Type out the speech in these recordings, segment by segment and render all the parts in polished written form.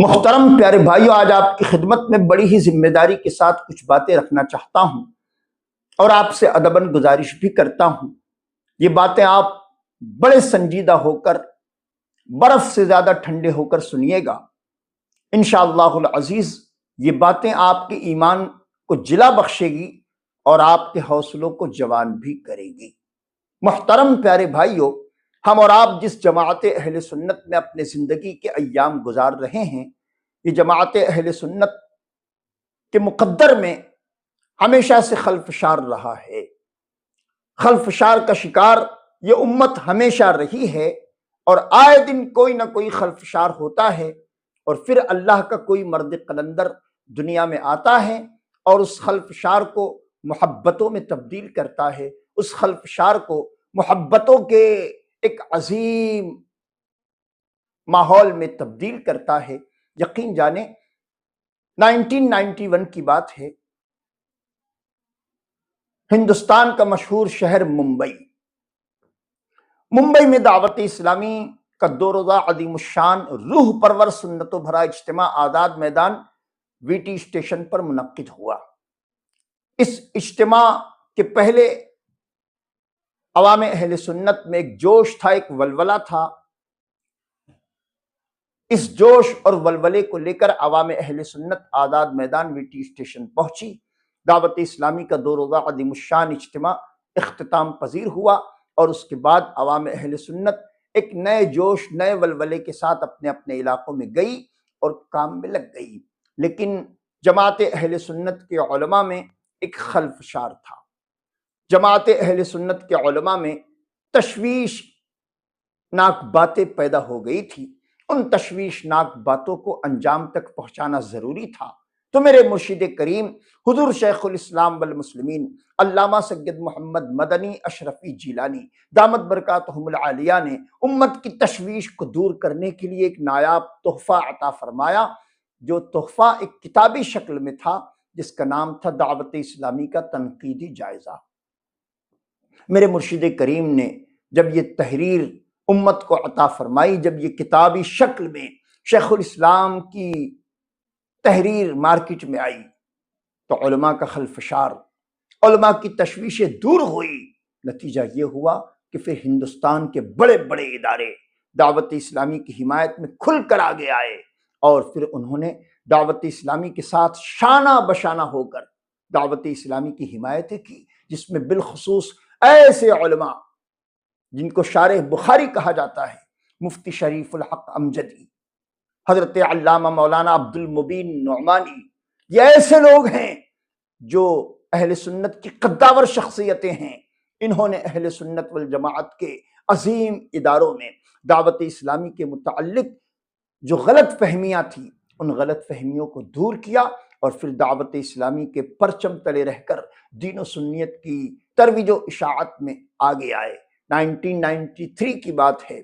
محترم پیارے بھائیو، آج آپ کی خدمت میں بڑی ہی ذمہ داری کے ساتھ کچھ باتیں رکھنا چاہتا ہوں اور آپ سے ادباً گزارش بھی کرتا ہوں یہ باتیں آپ بڑے سنجیدہ ہو کر، برف سے زیادہ ٹھنڈے ہو کر سنیے گا۔ انشاءاللہ العزیز یہ باتیں آپ کے ایمان کو جلا بخشے گی اور آپ کے حوصلوں کو جوان بھی کرے گی۔ محترم پیارے بھائیو، ہم اور آپ جس جماعت اہل سنت میں اپنے زندگی کے ایام گزار رہے ہیں، یہ جماعت اہل سنت کے مقدر میں ہمیشہ سے خلفشار رہا ہے۔ خلفشار کا شکار یہ امت ہمیشہ رہی ہے اور آئے دن کوئی نہ کوئی خلفشار ہوتا ہے، اور پھر اللہ کا کوئی مرد قلندر دنیا میں آتا ہے اور اس خلفشار کو محبتوں میں تبدیل کرتا ہے، اس خلفشار کو محبتوں کے ایک عظیم ماحول میں تبدیل کرتا ہے۔ یقین جانیں 1991 کی بات ہے، ہندوستان کا مشہور شہر ممبئی میں دعوت اسلامی کا 2 روزہ عظیم الشان روح پرور سنت و بھرا اجتماع آزاد میدان وی ٹی اسٹیشن پر منعقد ہوا۔ اس اجتماع کے پہلے عوام اہل سنت میں ایک جوش تھا، ایک ولولہ تھا۔ اس جوش اور ولولے کو لے کر عوام اہل سنت آزاد میدان وی ٹی اسٹیشن پہنچی۔ دعوت اسلامی کا 2 روزہ عظیم الشان اجتماع اختتام پذیر ہوا اور اس کے بعد عوام اہل سنت ایک نئے جوش، نئے ولولے کے ساتھ اپنے اپنے علاقوں میں گئی اور کام میں لگ گئی۔ لیکن جماعت اہل سنت کے علماء میں ایک خلفشار تھا۔ جماعت اہل سنت کے علماء میں تشویش ناک باتیں پیدا ہو گئی تھی۔ ان تشویش ناک باتوں کو انجام تک پہنچانا ضروری تھا۔ تو میرے مرشد کریم حضور شیخ الاسلام والمسلمین علامہ سید محمد مدنی اشرفی جیلانی دامت برکاتہم العالیہ نے امت کی تشویش کو دور کرنے کے لیے ایک نایاب تحفہ عطا فرمایا، جو تحفہ ایک کتابی شکل میں تھا جس کا نام تھا دعوت اسلامی کا تنقیدی جائزہ۔ میرے مرشد کریم نے جب یہ تحریر امت کو عطا فرمائی، جب یہ کتابی شکل میں شیخ الاسلام کی تحریر مارکیٹ میں آئی، تو علماء کا خلفشار، علماء کی تشویشیں دور ہوئی۔ نتیجہ یہ ہوا کہ پھر ہندوستان کے بڑے بڑے ادارے دعوت اسلامی کی حمایت میں کھل کر آگے آئے اور پھر انہوں نے دعوت اسلامی کے ساتھ شانہ بشانہ ہو کر دعوت اسلامی کی حمایتیں کی، جس میں بالخصوص ایسے علماء جن کو شارح بخاری کہا جاتا ہے، مفتی شریف الحق امجدی، حضرت علامہ مولانا عبد المبین نعمانی، یہ ایسے لوگ ہیں جو اہل سنت کی قداور شخصیتیں ہیں۔ انہوں نے اہل سنت والجماعت کے عظیم اداروں میں دعوت اسلامی کے متعلق جو غلط فہمیاں تھیں، ان غلط فہمیوں کو دور کیا اور پھر دعوت اسلامی کے پرچم تلے رہ کر دین و سنیت کی ترویج و اشاعت میں آگے آئے۔ 1993 کی بات ہے،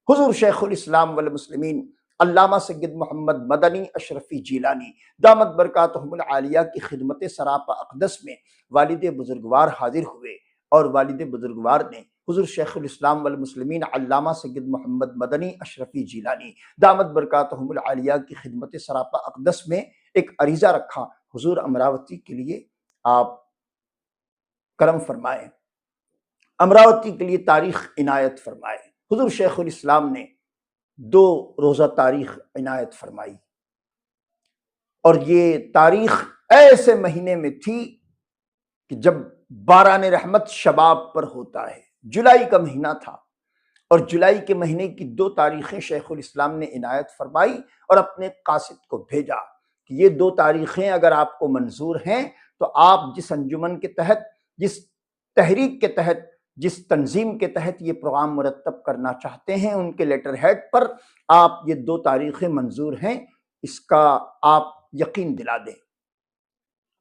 حضور شیخ الاسلام والمسلمین علامہ سید محمد مدنی اشرفی جیلانی دامت برکاتہم العالیہ کی خدمت سراپا اقدس میں والد بزرگوار حاضر ہوئے اور والد بزرگوار نے حضور شیخ الاسلام والمسلمین علامہ سید محمد مدنی اشرفی جیلانی دامت برکاتہم العالیہ کی خدمت سراپا اقدس میں ایک عریضہ رکھا، حضور امراوتی کے لیے آپ کرم فرمائیں، امراوتی کے لیے تاریخ عنایت فرمائے۔ حضور شیخ الاسلام نے 2 روزہ تاریخ عنایت فرمائی، اور یہ تاریخ ایسے مہینے میں تھی کہ جب باران رحمت شباب پر ہوتا ہے۔ جولائی کا مہینہ تھا اور جولائی کے مہینے کی 2 تاریخیں شیخ الاسلام نے عنایت فرمائی اور اپنے قاصد کو بھیجا کہ یہ 2 تاریخیں اگر آپ کو منظور ہیں تو آپ جس انجمن کے تحت، جس تحریک کے تحت، جس تنظیم کے تحت یہ پروگرام مرتب کرنا چاہتے ہیں، ان کے لیٹر ہیڈ پر آپ یہ 2 تاریخیں منظور ہیں، اس کا آپ یقین دلا دیں۔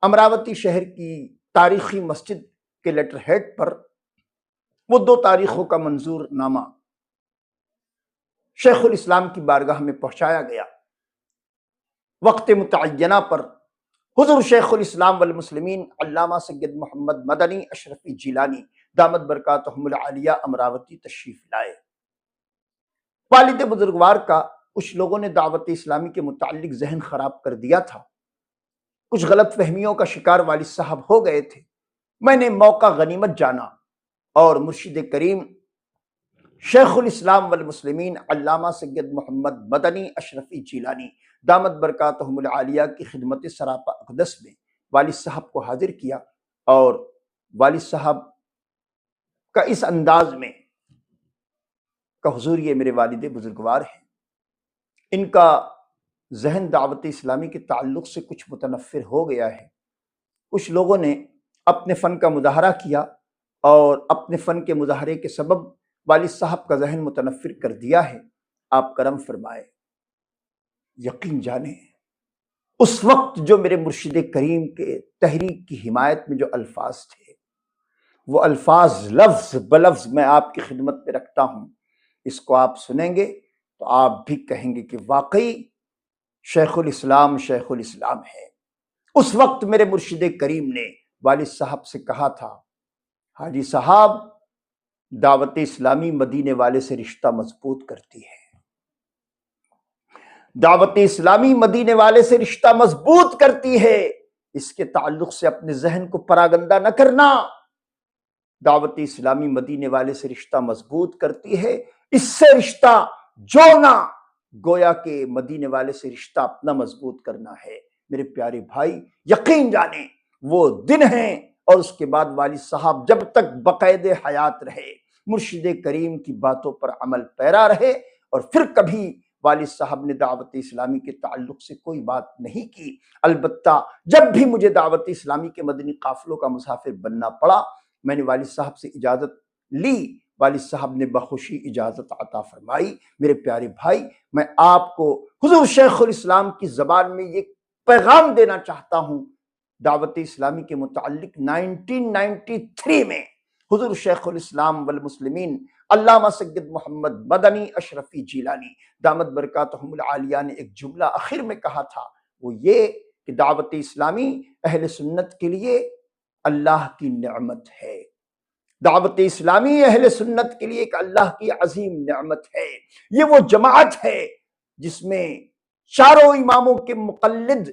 امراوتی شہر کی تاریخی مسجد کے لیٹر ہیڈ پر وہ 2 تاریخوں کا منظور نامہ شیخ الاسلام کی بارگاہ میں پہنچایا گیا۔ وقت متعینہ پر حضور شیخ الاسلام والمسلمین علامہ سید محمد مدنی اشرفی جیلانی دامت برکاتہم العالیہ امراوتی تشریف لائے۔ والد بزرگوار کا کچھ لوگوں نے دعوت اسلامی کے متعلق ذہن خراب کر دیا تھا، کچھ غلط فہمیوں کا شکار والد صاحب ہو گئے تھے۔ میں نے موقع غنیمت جانا اور مرشد کریم شیخ الاسلام والمسلمین علامہ سید محمد مدنی اشرفی جیلانی دامت برکاتہم العالیہ کی خدمت سراپا اقدس میں والد صاحب کو حاضر کیا، اور والد صاحب کا اس انداز میں کہ حضور یہ میرے والد بزرگوار ہیں، ان کا ذہن دعوت اسلامی کے تعلق سے کچھ متنفر ہو گیا ہے، کچھ لوگوں نے اپنے فن کا مظاہرہ کیا اور اپنے فن کے مظاہرے کے سبب والد صاحب کا ذہن متنفر کر دیا ہے، آپ کرم فرمائے۔ یقین جانیں اس وقت جو میرے مرشد کریم کے تحریک کی حمایت میں جو الفاظ تھے، وہ الفاظ لفظ بلفظ میں آپ کی خدمت میں رکھتا ہوں، اس کو آپ سنیں گے تو آپ بھی کہیں گے کہ واقعی شیخ الاسلام ہے۔ اس وقت میرے مرشد کریم نے والد صاحب سے کہا تھا، حاجی صاحب دعوت اسلامی مدینے والے سے رشتہ مضبوط کرتی ہے، دعوت اسلامی مدینے والے سے رشتہ مضبوط کرتی ہے، اس کے تعلق سے اپنے ذہن کو پراگندہ نہ کرنا، دعوت اسلامی مدینے والے سے رشتہ مضبوط کرتی ہے، اس سے رشتہ جوڑنا گویا کہ مدینے والے سے رشتہ اپنا مضبوط کرنا ہے۔ میرے پیارے بھائی یقین جانیں وہ دن ہیں، اور اس کے بعد والد صاحب جب تک بقید حیات رہے مرشد کریم کی باتوں پر عمل پیرا رہے، اور پھر کبھی والد صاحب نے دعوت اسلامی کے تعلق سے کوئی بات نہیں کی۔ البتہ جب بھی مجھے دعوت اسلامی کے مدنی قافلوں کا مسافر بننا پڑا، میں نے والد صاحب سے اجازت لی، والد صاحب نے بخوشی اجازت عطا فرمائی۔ میرے پیارے بھائی میں آپ کو حضور شیخ الاسلام کی زبان میں یہ پیغام دینا چاہتا ہوں، دعوت اسلامی کے متعلق 1993 میں حضور شیخ الاسلام والمسلمین علامہ سید محمد مدنی اشرفی جیلانی دامت برکاتہم العالیہ نے ایک جملہ آخر میں کہا تھا، وہ یہ کہ دعوت اسلامی اہل سنت کے لیے اللہ کی نعمت ہے، دعوت اسلامی اہل سنت کے لیے ایک اللہ کی عظیم نعمت ہے۔ یہ وہ جماعت ہے جس میں چاروں اماموں کے مقلد،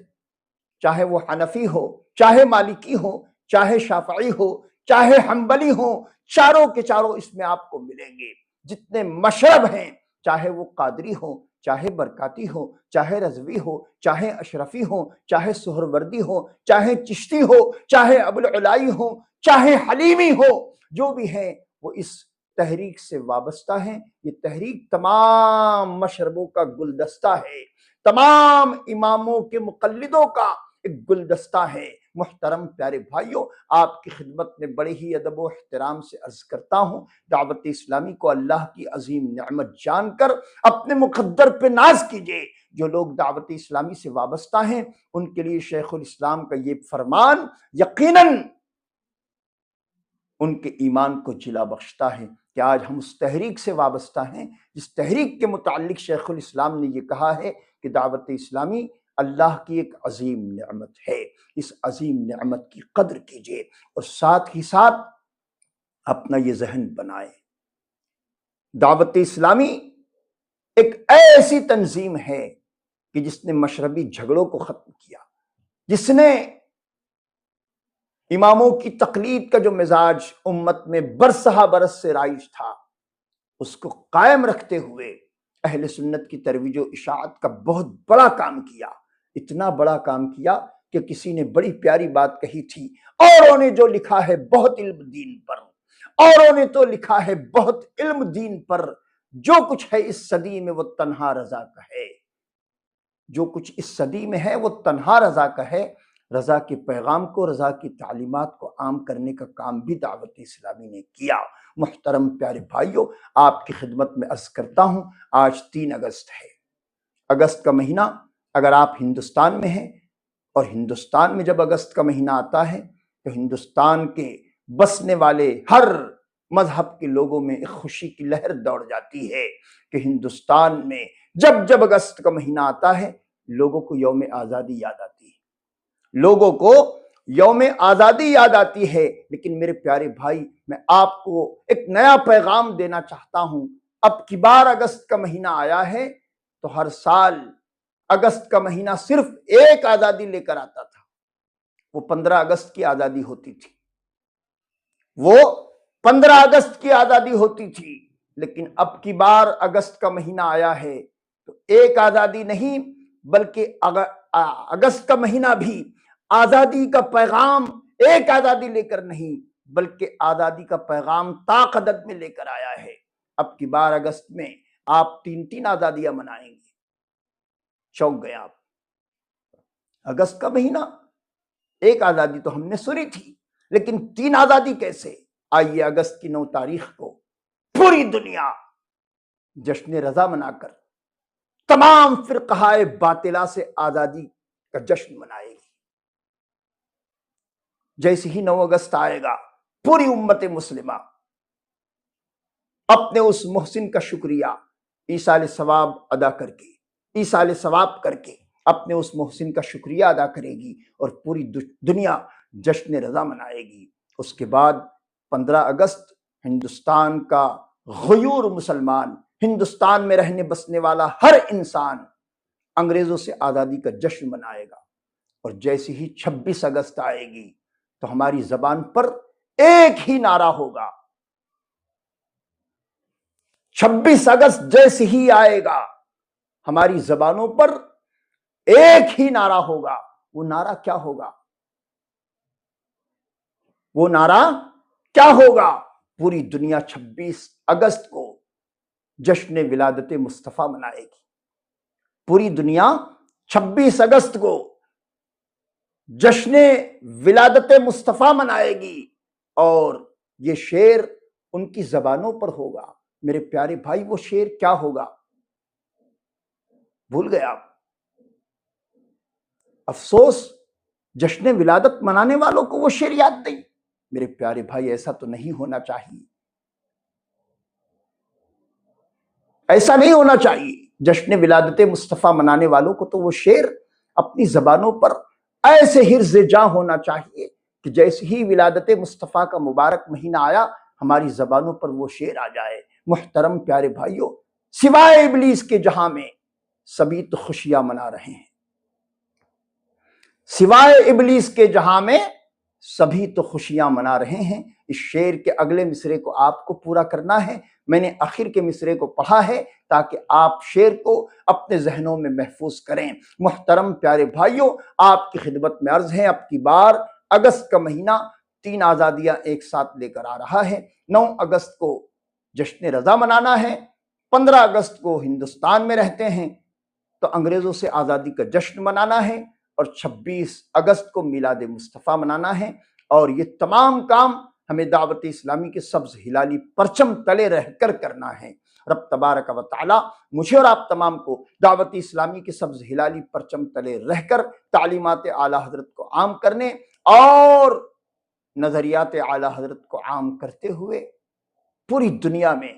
چاہے وہ حنفی ہو، چاہے مالکی ہو، چاہے شافعی ہو، چاہے حنبلی ہو، چاروں کے چاروں اس میں آپ کو ملیں گے۔ جتنے مشرب ہیں، چاہے وہ قادری ہو، چاہے برکاتی ہو، چاہے رضوی ہو، چاہے اشرفی ہو، چاہے سہروردی ہو، چاہے چشتی ہو، چاہے ابوالعلائی ہو، چاہے حلیمی ہو، جو بھی ہیں وہ اس تحریک سے وابستہ ہیں۔ یہ تحریک تمام مشربوں کا گلدستہ ہے، تمام اماموں کے مقلدوں کا ایک گلدستہ ہے۔ محترم پیارے بھائیوں، آپ کی خدمت میں بڑے ہی ادب و احترام سے عرض کرتا ہوں، دعوت اسلامی کو اللہ کی عظیم نعمت جان کر اپنے مقدر پہ ناز کیجئے۔ جو لوگ دعوت اسلامی سے وابستہ ہیں ان کے لیے شیخ الاسلام کا یہ فرمان یقیناً ان کے ایمان کو جلا بخشتا ہے کہ آج ہم اس تحریک سے وابستہ ہیں جس تحریک کے متعلق شیخ الاسلام نے یہ کہا ہے کہ دعوت اسلامی اللہ کی ایک عظیم نعمت ہے۔ اس عظیم نعمت کی قدر کیجئے اور ساتھ ہی ساتھ اپنا یہ ذہن بنائیں، دعوت اسلامی ایک ایسی تنظیم ہے کہ جس نے مشربی جھگڑوں کو ختم کیا، جس نے اماموں کی تقلید کا جو مزاج امت میں برسہ برس سے رائج تھا اس کو قائم رکھتے ہوئے اہل سنت کی ترویج و اشاعت کا بہت بڑا کام کیا۔ اتنا بڑا کام کیا کہ کسی نے بڑی پیاری بات کہی تھی، اوروں نے جو لکھا ہے بہت علم دین پر، اوروں نے تو لکھا ہے بہت علم دین پر، جو کچھ ہے اس صدی میں وہ تنہا رضا کا ہے، جو کچھ اس صدی میں ہے وہ تنہا رضا کا ہے۔ رضا کے پیغام کو، رضا کی تعلیمات کو عام کرنے کا کام بھی دعوت اسلامی نے کیا۔ محترم پیارے بھائیوں، آپ کی خدمت میں عرض کرتا ہوں، آج 3 اگست ہے۔ اگست کا مہینہ اگر آپ ہندوستان میں ہیں، اور ہندوستان میں جب اگست کا مہینہ آتا ہے تو ہندوستان کے بسنے والے ہر مذہب کے لوگوں میں ایک خوشی کی لہر دوڑ جاتی ہے کہ ہندوستان میں جب جب اگست کا مہینہ آتا ہے لوگوں کو یوم آزادی یاد آتی ہے، لوگوں کو یوم آزادی یاد آتی ہے۔ لیکن میرے پیارے بھائی میں آپ کو ایک نیا پیغام دینا چاہتا ہوں۔ اب کی بار اگست کا مہینہ آیا ہے تو ہر سال اگست کا مہینہ صرف ایک آزادی لے کر آتا تھا، وہ 15 اگست کی آزادی ہوتی تھی، وہ 15 اگست کی آزادی ہوتی تھی۔ لیکن اب کی بار اگست کا مہینہ آیا ہے تو ایک آزادی نہیں بلکہ اگست کا مہینہ بھی آزادی کا پیغام ایک آزادی لے کر نہیں بلکہ آزادی کا پیغام طاقت میں لے کر آیا ہے۔ اب کی بار اگست میں آپ 3 آزادیاں منائیں گے۔ چونک گئے آپ، اگست کا مہینہ ایک آزادی تو ہم نے سنی تھی، لیکن 3 آزادی کیسے؟ آئیے اگست کی 9 تاریخ کو پوری دنیا جشن رضا منا کر تمام فرقہ باطلہ سے آزادی کا جشن منائے گی۔ جیسے ہی 9 اگست آئے گا پوری امت مسلمہ اپنے اس محسن کا شکریہ ایصال ثواب ادا کر کے، ایصال ثواب کر کے اپنے اس محسن کا شکریہ ادا کرے گی اور پوری دنیا جشن رضا منائے گی۔ اس کے بعد 15 اگست ہندوستان کا غیور مسلمان، ہندوستان میں رہنے بسنے والا ہر انسان انگریزوں سے آزادی کا جشن منائے گا۔ اور جیسے ہی 26 اگست آئے گی تو ہماری زبان پر ایک ہی نعرہ ہوگا۔ 26 اگست جیسے ہی آئے گا ہماری زبانوں پر ایک ہی نعرہ ہوگا۔ وہ نعرہ کیا ہوگا؟ وہ نعرہ کیا ہوگا؟ پوری دنیا 26 اگست کو جشن ولادت مصطفیٰ منائے گی۔ پوری دنیا 26 اگست کو جشن ولادت مصطفیٰ منائے گی اور یہ شعر ان کی زبانوں پر ہوگا۔ میرے پیارے بھائی، وہ شعر کیا ہوگا؟ بھول گئے آپ؟ افسوس جشن ولادت منانے والوں کو وہ شعر یاد نہیں۔ میرے پیارے بھائی، ایسا تو نہیں ہونا چاہیے، ایسا نہیں ہونا چاہیے۔ جشن ولادت مصطفیٰ منانے والوں کو تو وہ شعر اپنی زبانوں پر ایسے حرز جاں ہونا چاہیے کہ جیسے ہی ولادت مصطفیٰ کا مبارک مہینہ آیا ہماری زبانوں پر وہ شعر آ جائے۔ محترم پیارے بھائیوں، سوائے ابلیس کے جہاں میں سبھی تو خوشیاں منا رہے ہیں، سوائے ابلیس کے جہاں میں سبھی تو خوشیاں منا رہے ہیں۔ اس شعر کے اگلے مصرے کو آپ کو پورا کرنا ہے۔ میں نے آخر کے مصرے کو پڑھا ہے تاکہ آپ شعر کو اپنے ذہنوں میں محفوظ کریں۔ محترم پیارے بھائیوں، آپ کی خدمت میں عرض ہے، اب کی بار اگست کا مہینہ 3 آزادیاں ایک ساتھ لے کر آ رہا ہے۔ 9 اگست کو جشن رضا منانا ہے، 15 اگست کو ہندوستان میں رہتے ہیں تو انگریزوں سے آزادی کا جشن منانا ہے، اور 26 اگست کو میلاد مصطفیٰ منانا ہے۔ اور یہ تمام کام ہمیں دعوت اسلامی کے سبز ہلالی پرچم تلے رہ کر کرنا ہے۔ رب تبارک و تعالی مجھے اور آپ تمام کو دعوت اسلامی کے سبز ہلالی پرچم تلے رہ کر تعلیمات اعلیٰ حضرت کو عام کرنے اور نظریات اعلیٰ حضرت کو عام کرتے ہوئے پوری دنیا میں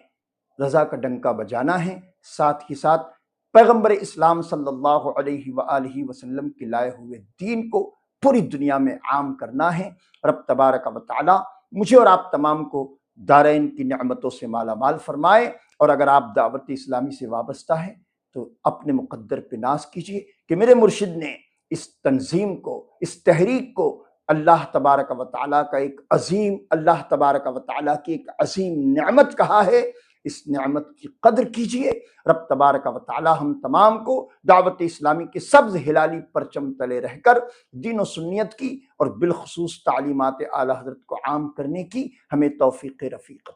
رضا کا ڈنکا بجانا ہے۔ ساتھ ہی ساتھ پیغمبر اسلام صلی اللہ علیہ وآلہ وسلم کے لائے ہوئے دین کو پوری دنیا میں عام کرنا ہے۔ رب تبارک و تعالی مجھے اور آپ تمام کو دارین کی نعمتوں سے مالا مال فرمائے۔ اور اگر آپ دعوت اسلامی سے وابستہ ہیں تو اپنے مقدر پہ ناز کیجئے کہ میرے مرشد نے اس تنظیم کو، اس تحریک کو اللہ تبارک و تعالیٰ کا ایک عظیم، اللہ تبارک و تعالیٰ کی ایک عظیم نعمت کہا ہے۔ اس نعمت کی قدر کیجئے۔ رب تبارک و تعالیٰ ہم تمام کو دعوت اسلامی کے سبز ہلالی پرچم تلے رہ کر دین و سنیت کی اور بالخصوص تعلیمات اعلیٰ حضرت کو عام کرنے کی ہمیں توفیق رفیق